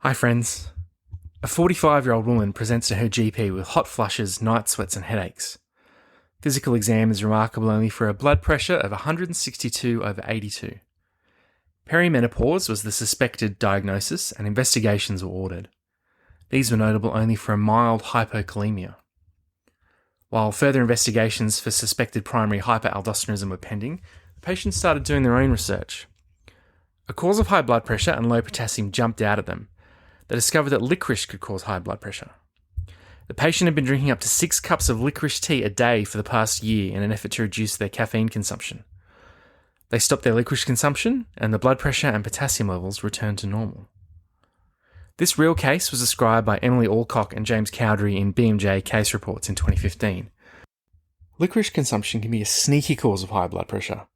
Hi friends. A 45-year-old woman presents to her GP with hot flushes, night sweats and headaches. Physical exam is remarkable only for a blood pressure of 162/82. Perimenopause was the suspected diagnosis and investigations were ordered. These were notable only for a mild hypokalemia. While further investigations for suspected primary hyperaldosteronism were pending, the patients started doing their own research. A cause of high blood pressure and low potassium jumped out at them. They discovered that licorice could cause high blood pressure. The patient had been drinking up to 6 cups of licorice tea a day for the past year in an effort to reduce their caffeine consumption. They stopped their licorice consumption, and the blood pressure and potassium levels returned to normal. This real case was described by Emily Alcock and James Cowdery in BMJ case reports in 2015. Licorice consumption can be a sneaky cause of high blood pressure.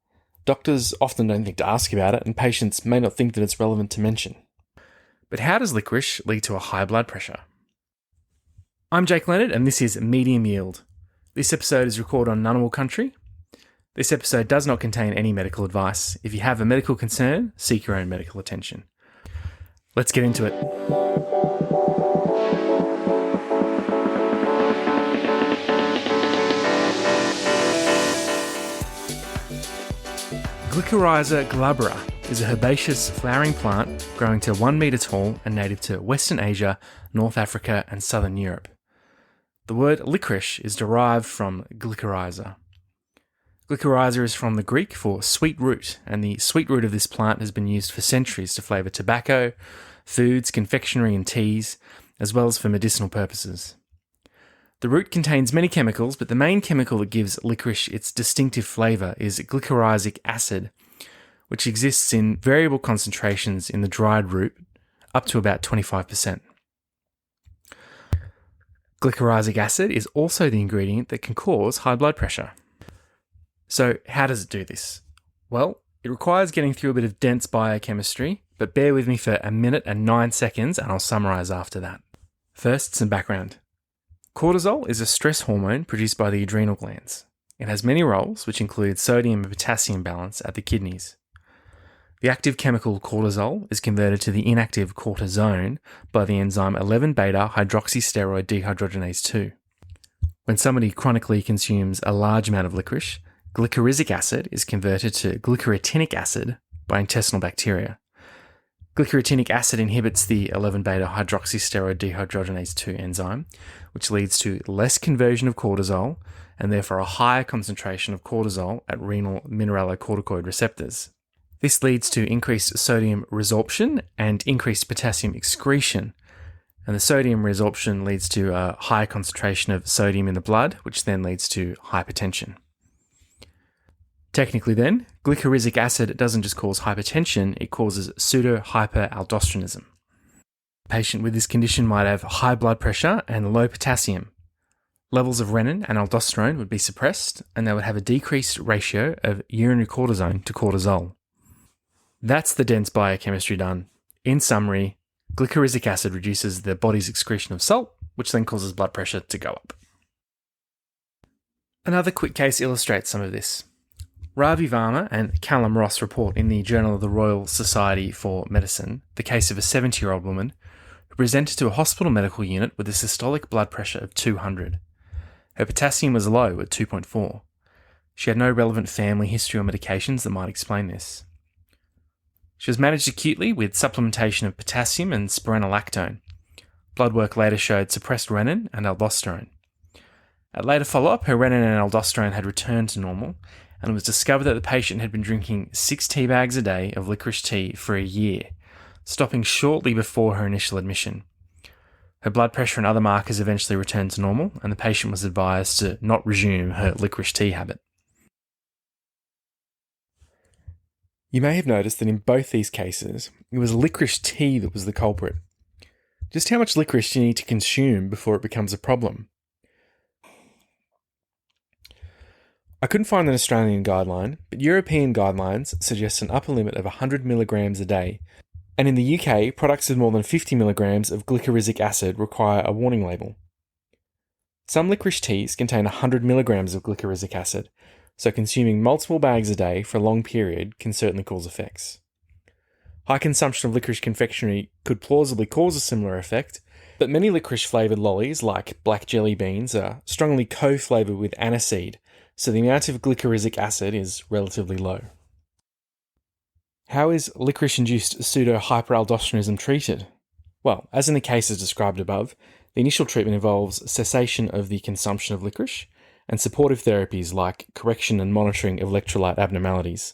Doctors often don't think to ask about it, and patients may not think that it's relevant to mention. But how does licorice lead to a high blood pressure? I'm Jake Leonard, and this is Medium Yield. This episode is recorded on Ngunnawal country. This episode does not contain any medical advice. If you have a medical concern, seek your own medical attention. Let's get into it. Glycyrrhiza glabra is a herbaceous flowering plant growing to 1 metre tall and native to Western Asia, North Africa and Southern Europe. The word licorice is derived from glycyrrhiza. Glycyrrhiza is from the Greek for sweet root, and the sweet root of this plant has been used for centuries to flavour tobacco, foods, confectionery and teas, as well as for medicinal purposes. The root contains many chemicals, but the main chemical that gives licorice its distinctive flavour is glycyrrhizic acid, which exists in variable concentrations in the dried root, up to about 25%. Glycyrrhizic acid is also the ingredient that can cause high blood pressure. So how does it do this? Well, it requires getting through a bit of dense biochemistry, but bear with me for 1 minute and 9 seconds and I'll summarise after that. First, some background. Cortisol is a stress hormone produced by the adrenal glands. It has many roles, which include sodium and potassium balance at the kidneys. The active chemical cortisol is converted to the inactive cortisone by the enzyme 11-beta hydroxysteroid dehydrogenase 2. When somebody chronically consumes a large amount of licorice, glycyrrhizic acid is converted to glycyrrhetinic acid by intestinal bacteria. Glycyrrhetinic acid inhibits the 11-beta hydroxysteroid dehydrogenase 2 enzyme, which leads to less conversion of cortisol and therefore a higher concentration of cortisol at renal mineralocorticoid receptors. This leads to increased sodium resorption and increased potassium excretion, and the sodium resorption leads to a higher concentration of sodium in the blood, which then leads to hypertension. Technically then, glycyrrhizic acid doesn't just cause hypertension, it causes pseudo-hyperaldosteronism. A patient with this condition might have high blood pressure and low potassium. Levels of renin and aldosterone would be suppressed, and they would have a decreased ratio of urinary cortisone to cortisol. That's the dense biochemistry done. In summary, glycyrrhizic acid reduces the body's excretion of salt, which then causes blood pressure to go up. Another quick case illustrates some of this. Ravi Varma and Callum Ross report in the Journal of the Royal Society for Medicine the case of a 70-year-old woman who presented to a hospital medical unit with a systolic blood pressure of 200. Her potassium was low at 2.4. She had no relevant family history or medications that might explain this. She was managed acutely with supplementation of potassium and spironolactone. Blood work later showed suppressed renin and aldosterone. At later follow-up, her renin and aldosterone had returned to normal, and it was discovered that the patient had been drinking 6 tea bags a day of licorice tea for a year, stopping shortly before her initial admission. Her blood pressure and other markers eventually returned to normal, and the patient was advised to not resume her licorice tea habit. You may have noticed that in both these cases, it was licorice tea that was the culprit. Just how much licorice do you need to consume before it becomes a problem? I couldn't find an Australian guideline, but European guidelines suggest an upper limit of 100 milligrams a day, and in the UK, products with more than 50 milligrams of glycyrrhizic acid require a warning label. Some licorice teas contain 100 milligrams of glycyrrhizic acid, so consuming multiple bags a day for a long period can certainly cause effects. High consumption of licorice confectionery could plausibly cause a similar effect, but many licorice-flavoured lollies, like black jelly beans, are strongly co-flavoured with aniseed, so the amount of glycyrrhizic acid is relatively low. How is licorice-induced pseudo-hyperaldosteronism treated? Well, as in the cases described above, the initial treatment involves cessation of the consumption of licorice and supportive therapies like correction and monitoring of electrolyte abnormalities.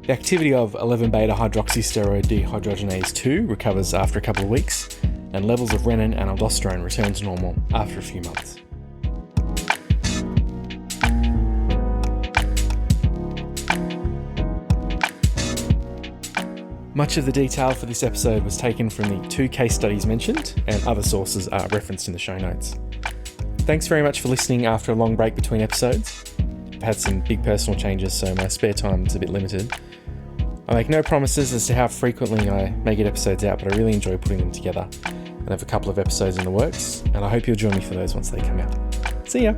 The activity of 11-beta hydroxysteroid dehydrogenase 2 recovers after a couple of weeks, and levels of renin and aldosterone return to normal after a few months. Much of the detail for this episode was taken from the 2 case studies mentioned, and other sources are referenced in the show notes. Thanks very much for listening after a long break between episodes. I've had some big personal changes, so my spare time is a bit limited. I make no promises as to how frequently I may get episodes out, but I really enjoy putting them together, and I have a couple of episodes in the works, and I hope you'll join me for those once they come out. See ya!